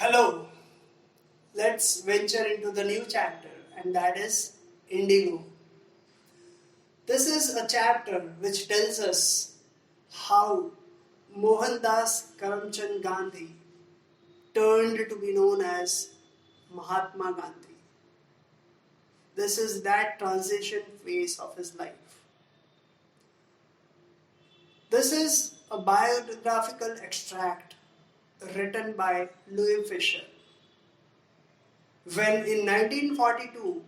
Hello, let's venture into the new chapter, and that is Indigo. This is a chapter which tells us how Mohandas Karamchand Gandhi turned to be known as Mahatma Gandhi. This is that transition phase of his life. This is a biographical extract written by Louis Fischer. When in 1942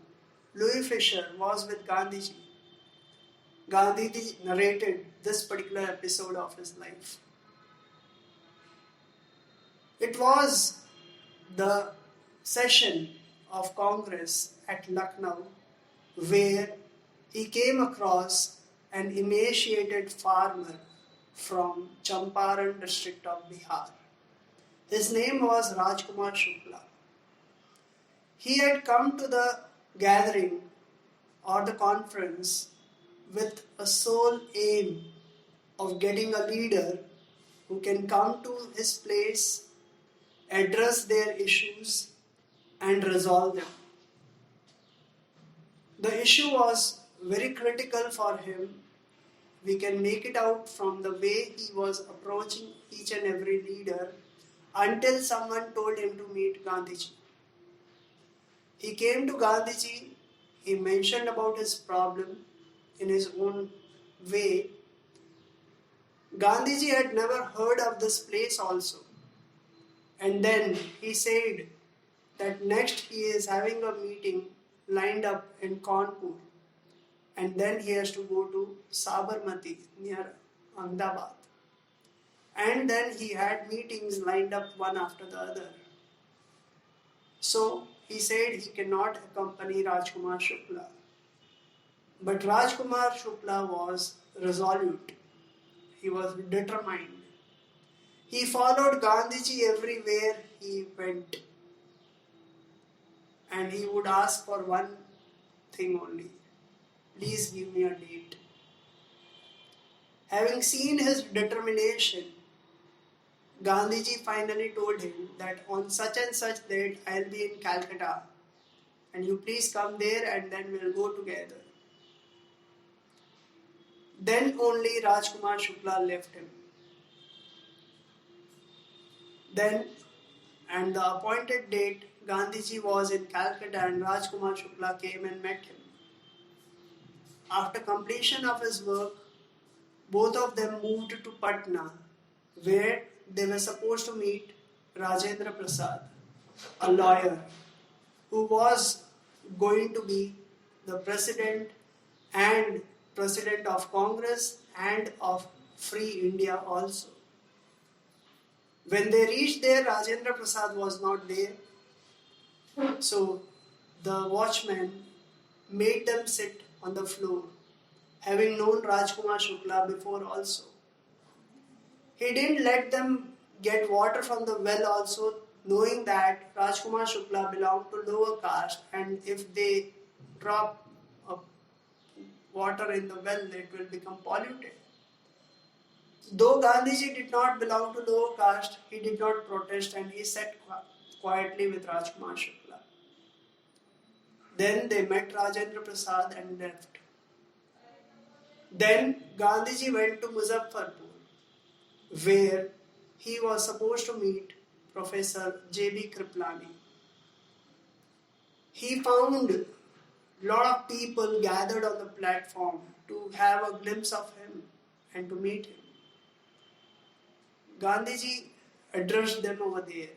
Louis Fischer was with Gandhiji, Gandhiji narrated this particular episode of his life. It was the session of Congress at Lucknow where he came across an emaciated farmer from Champaran district of Bihar. His name was Rajkumar Shukla. He had come to the gathering or the conference with a sole aim of getting a leader who can come to his place, address their issues, and resolve them. The issue was very critical for him. We can make it out from the way he was approaching each and every leader until someone told him to meet Gandhiji. He came to Gandhiji, he mentioned about his problem in his own way. Gandhiji had never heard of this place also. And then he said that next he is having a meeting lined up in Kanpur. And then he has to go to Sabarmati near Ahmedabad. And then he had meetings lined up one after the other. So he said he cannot accompany Rajkumar Shukla. But Rajkumar Shukla was resolute. He was determined. He followed Gandhiji everywhere he went. And he would ask for one thing only. Please give me a date. Having seen his determination, Gandhiji finally told him that on such and such date I'll be in Calcutta and you please come there and then we'll go together. Then only Rajkumar Shukla left him. Then, and the appointed date, Gandhiji was in Calcutta and Rajkumar Shukla came and met him. After completion of his work, both of them moved to Patna, where they were supposed to meet Rajendra Prasad, a lawyer, who was going to be the president of Congress and of Free India also. When they reached there, Rajendra Prasad was not there. So the watchman made them sit on the floor, having known Rajkumar Shukla before also. He didn't let them get water from the well also, knowing that Rajkumar Shukla belonged to lower caste and if they drop water in the well, it will become polluted. Though Gandhiji did not belong to lower caste, he did not protest and he sat quietly with Rajkumar Shukla. Then they met Rajendra Prasad and left. Then Gandhiji went to Muzaffarpur, where he was supposed to meet Professor J.B. Kriplani. He found a lot of people gathered on the platform to have a glimpse of him and to meet him. Gandhiji addressed them over there.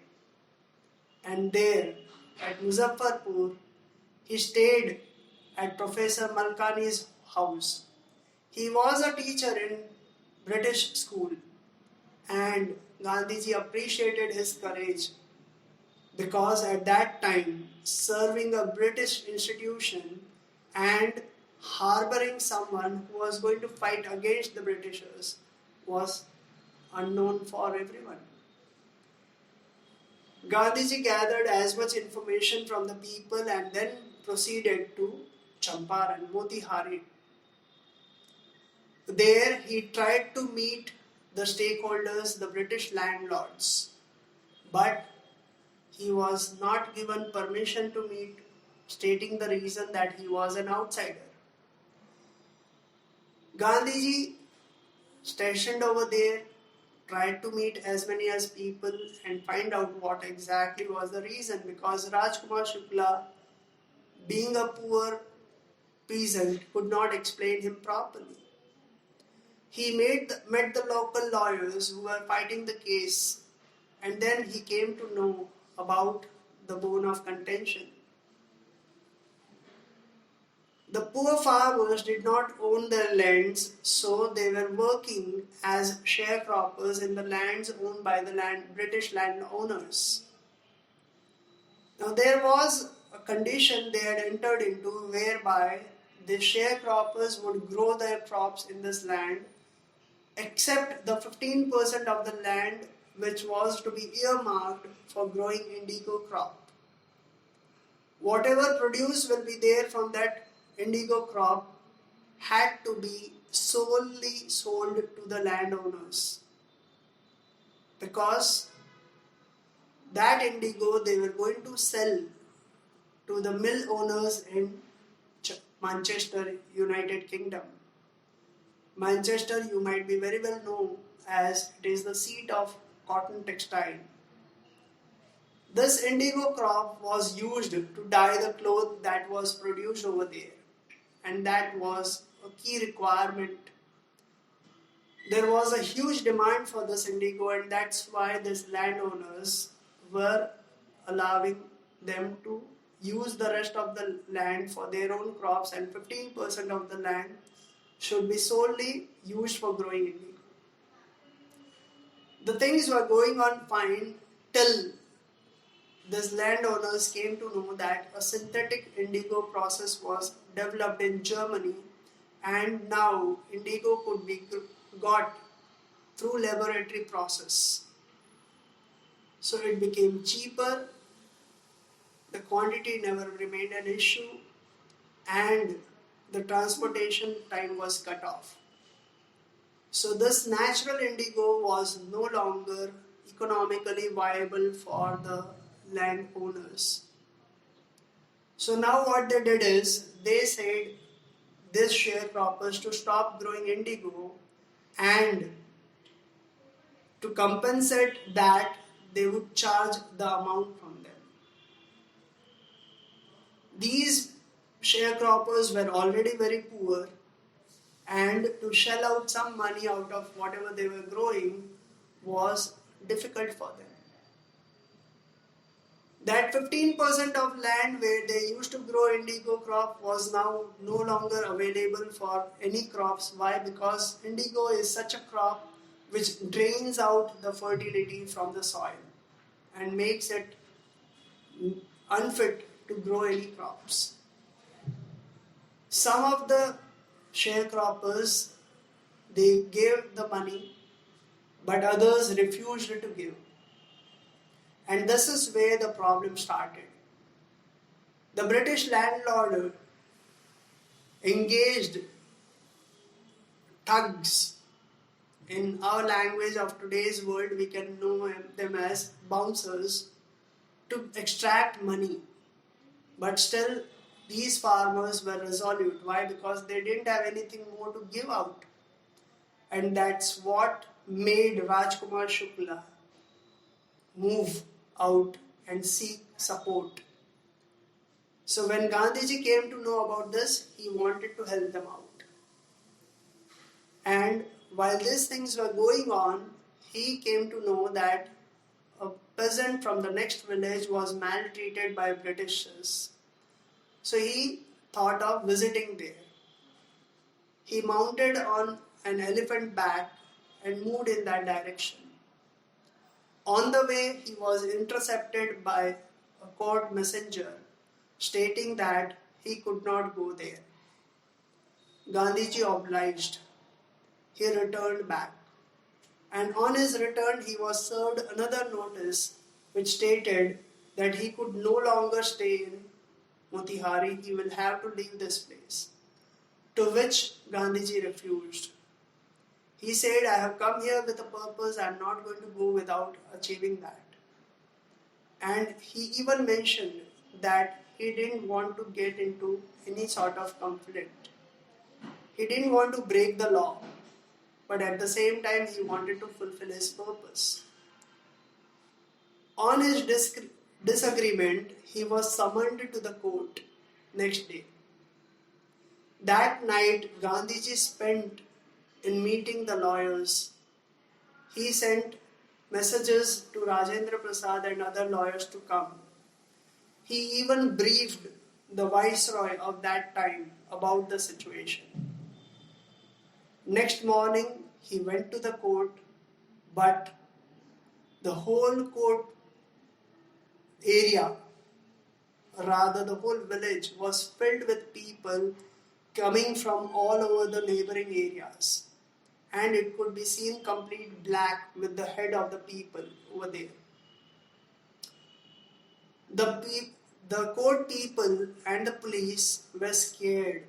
And there, at Muzaffarpur, he stayed at Professor Malkani's house. He was a teacher in British school and Gandhiji appreciated his courage because at that time serving a British institution and harboring someone who was going to fight against the Britishers was unknown for everyone. Gandhiji gathered as much information from the people and then proceeded to Champaran, Motihari. There he tried to meet the stakeholders, the British landlords. But he was not given permission to meet, stating the reason that he was an outsider. Gandhiji, stationed over there, tried to meet as many as people and find out what exactly was the reason, because Rajkumar Shukla, being a poor peasant, could not explain him properly. He met the local lawyers who were fighting the case, and then he came to know about the bone of contention. The poor farmers did not own their lands, so they were working as sharecroppers in the lands owned by the British landowners. Now there was a condition they had entered into whereby the sharecroppers would grow their crops in this land, except the 15% of the land which was to be earmarked for growing indigo crop. Whatever produce will be there from that indigo crop had to be solely sold to the landowners, because that indigo they were going to sell to the mill owners in Manchester, United Kingdom. Manchester, you might be very well known as it is the seat of cotton textile. This indigo crop was used to dye the cloth that was produced over there, and that was a key requirement. There was a huge demand for this indigo, and that's why these landowners were allowing them to use the rest of the land for their own crops, and 15% of the land should be solely used for growing indigo. The things were going on fine till these landowners came to know that a synthetic indigo process was developed in Germany, and now indigo could be got through laboratory process. So it became cheaper, the quantity never remained an issue, and the transportation time was cut off. So this natural indigo was no longer economically viable for the landowners. So now what they did is, they said these sharecroppers to stop growing indigo, and to compensate that they would charge the amount from them. These sharecroppers were already very poor, and to shell out some money out of whatever they were growing was difficult for them. That 15% of land where they used to grow indigo crop was now no longer available for any crops. Why? Because indigo is such a crop which drains out the fertility from the soil and makes it unfit to grow any crops. Some of the sharecroppers, they gave the money, but others refused to give. And this is where the problem started. The British landlord engaged thugs. In our language of today's world, we can know them as bouncers, to extract money. But still, these farmers were resolute. Why? Because they didn't have anything more to give out. And that's what made Rajkumar Shukla move out and seek support. So when Gandhiji came to know about this, he wanted to help them out. And while these things were going on, he came to know that a peasant from the next village was maltreated by Britishers. So he thought of visiting there. He mounted on an elephant back and moved in that direction. On the way, he was intercepted by a court messenger stating that he could not go there. Gandhiji obliged. He returned back. And on his return, he was served another notice which stated that he could no longer stay in Motihari, he will have to leave this place. To which Gandhiji refused. He said, I have come here with a purpose, I am not going to go without achieving that. And he even mentioned that he didn't want to get into any sort of conflict. He didn't want to break the law, but at the same time he wanted to fulfill his purpose. On his disagreement, he was summoned to the court next day. That night, Gandhiji spent in meeting the lawyers. He sent messages to Rajendra Prasad and other lawyers to come. He even briefed the viceroy of that time about the situation. Next morning, he went to the court, but the whole court area, rather the whole village, was filled with people coming from all over the neighboring areas. And it could be seen complete black with the head of the people over there. The court people and the police were scared.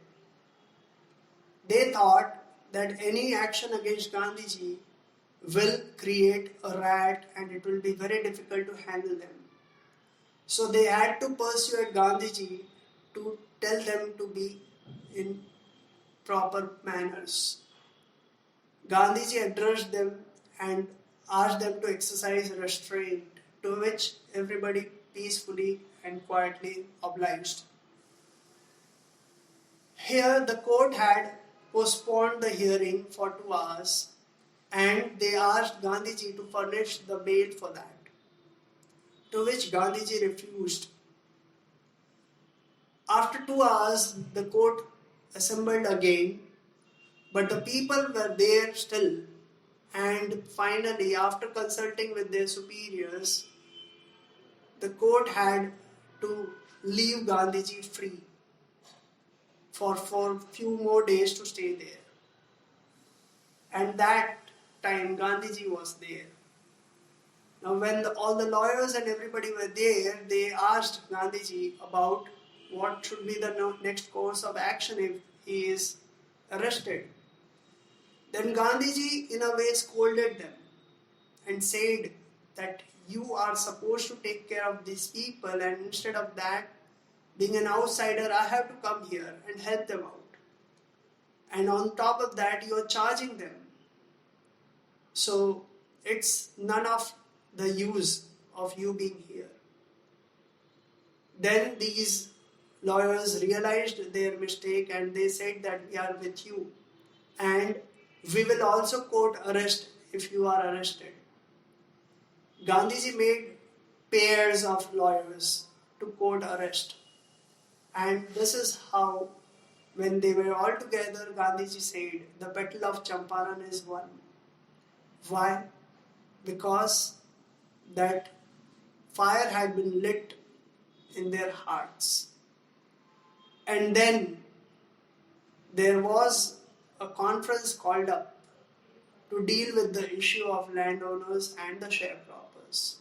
They thought that any action against Gandhiji will create a riot and it will be very difficult to handle them. So they had to persuade Gandhiji to tell them to be in proper manners. Gandhiji addressed them and asked them to exercise restraint, to which everybody peacefully and quietly obliged. Here the court had postponed the hearing for 2 hours and they asked Gandhiji to furnish the bail for that, to which Gandhiji refused. After 2 hours, the court assembled again, but the people were there still, and finally, after consulting with their superiors, the court had to leave Gandhiji free for few more days to stay there. And that time Gandhiji was there. Now when all the lawyers and everybody were there, they asked Gandhiji about what should be the next course of action if he is arrested. Then Gandhiji in a way scolded them and said that you are supposed to take care of these people, and instead of that, being an outsider, I have to come here and help them out. And on top of that, you are charging them. So it's none of the use of you being here. Then these lawyers realized their mistake and they said that we are with you and we will also court arrest if you are arrested. Gandhiji made pairs of lawyers to court arrest. And this is how, when they were all together, Gandhiji said, the battle of Champaran is won. Why? Because that fire had been lit in their hearts. And then there was a conference called up to deal with the issue of landowners and the sharecroppers.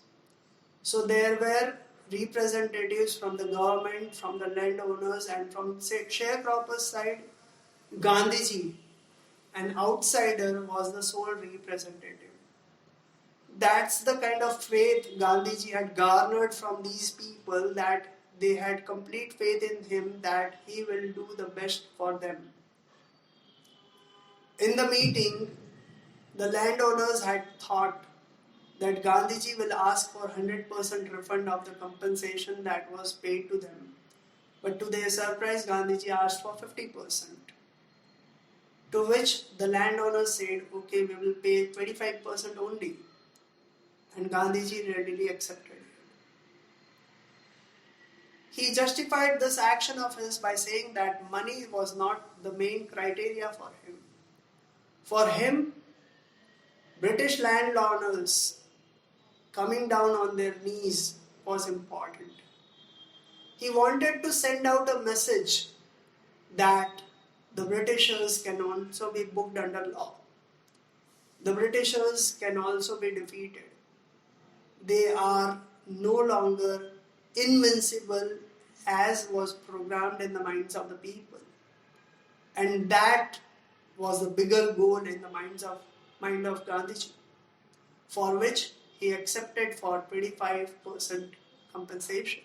So there were representatives from the government, from the landowners, and from sharecroppers' side, Gandhiji, an outsider, was the sole representative. That's the kind of faith Gandhiji had garnered from these people, that they had complete faith in him that he will do the best for them. In the meeting, the landowners had thought that Gandhiji will ask for 100% refund of the compensation that was paid to them. But to their surprise, Gandhiji asked for 50%. To which the landowners said, okay, we will pay 25% only. And Gandhiji readily accepted it. He justified this action of his by saying that money was not the main criteria for him. For him, British landowners coming down on their knees was important. He wanted to send out a message that the Britishers can also be booked under law. The Britishers can also be defeated. They are no longer invincible as was programmed in the minds of the people. And that was the bigger goal in the mind of Gandhiji, for which he accepted for 25% compensation.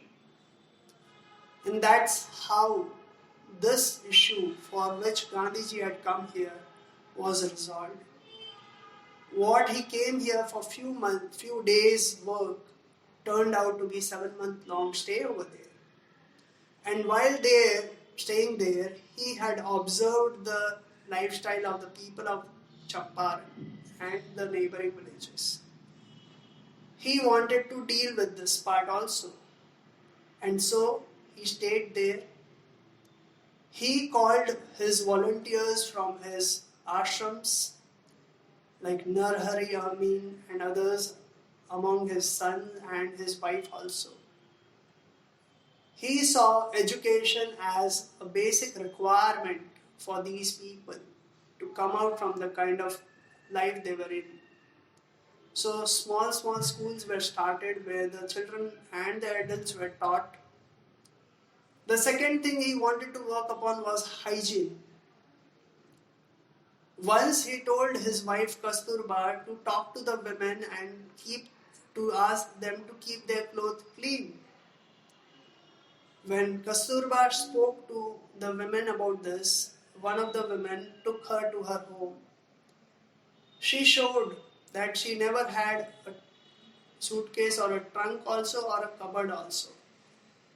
And that's how this issue for which Gandhiji had come here was resolved. What he came here for few days work turned out to be 7-month long stay over there. And while staying there, he had observed the lifestyle of the people of Champaran and the neighboring villages. He wanted to deal with this part also. And so he stayed there. He called his volunteers from his ashrams like Narhari Amin and others among his son and his wife also. He saw education as a basic requirement for these people to come out from the kind of life they were in. So small schools were started where the children and the adults were taught. The second thing he wanted to work upon was hygiene. Once he told his wife Kasturba to talk to the women and ask them to keep their clothes clean. When Kasturba spoke to the women about this, one of the women took her to her home. She showed that she never had a suitcase or a trunk also or a cupboard also.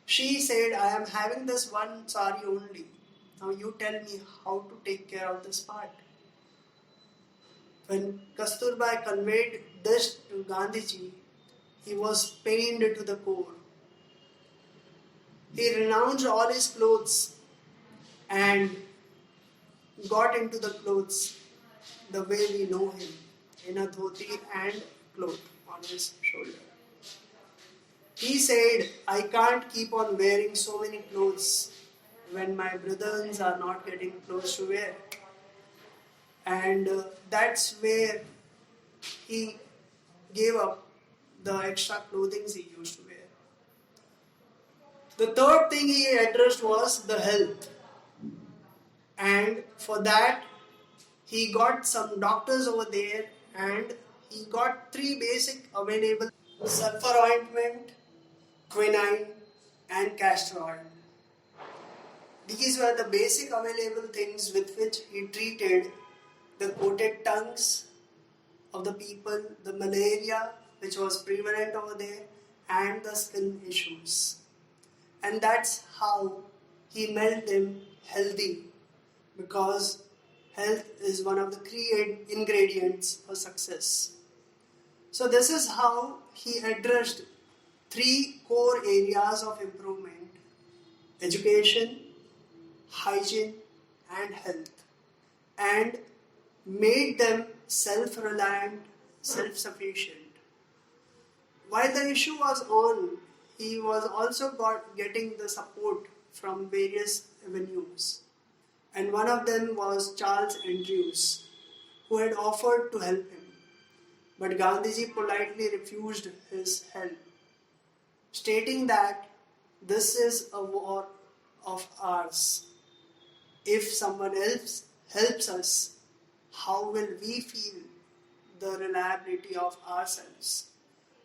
She said, I am having this one sari only. Now you tell me how to take care of this part. When Kasturba conveyed this to Gandhiji, he was pained to the core. He renounced all his clothes and got into the clothes the way we know him, in a dhoti and cloth on his shoulder. He said, I can't keep on wearing so many clothes when my brothers are not getting clothes to wear. And that's where he gave up the extra clothing he used to wear. The third thing he addressed was the health. And for that, he got some doctors over there and he got 3 basic available: sulfur ointment, quinine and castor oil. These were the basic available things with which he treated the coated tongues of the people, the malaria which was prevalent over there, and the skin issues. And that's how he made them healthy, because health is one of the key ingredients for success. So this is how he addressed 3 core areas of improvement: education, hygiene and health, and made them self-reliant, self-sufficient. While the issue was on, he was also getting the support from various avenues. And one of them was Charles Andrews, who had offered to help him. But Gandhiji politely refused his help, stating that this is a war of ours. If someone else helps us, how will we feel the reliability of ourselves?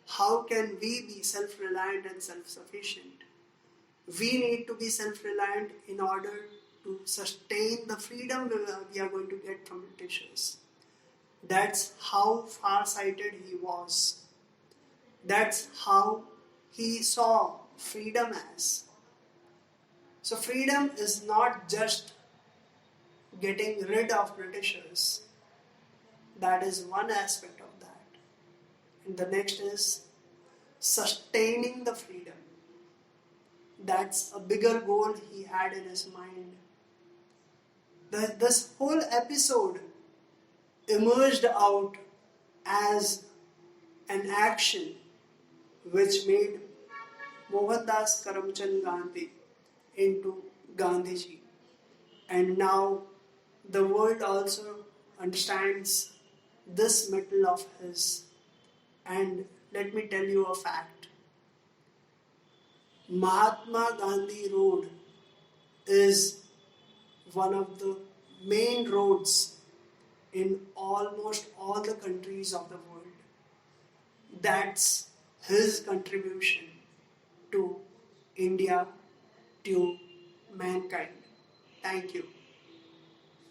How can we be self-reliant and self-sufficient? We need to be self-reliant in order to sustain the freedom we are going to get from Britishers. That's how far-sighted he was. That's how he saw freedom as. So freedom is not just getting rid of Britishers. That is one aspect of that. And the next is sustaining the freedom. That's a bigger goal he had in his mind. This whole episode emerged out as an action which made Mohandas Karamchand Gandhi into Gandhiji. And now the world also understands this mettle of his. And let me tell you a fact. Mahatma Gandhi Road is one of the main roads in almost all the countries of the world. That's his contribution to India, to mankind. Thank you.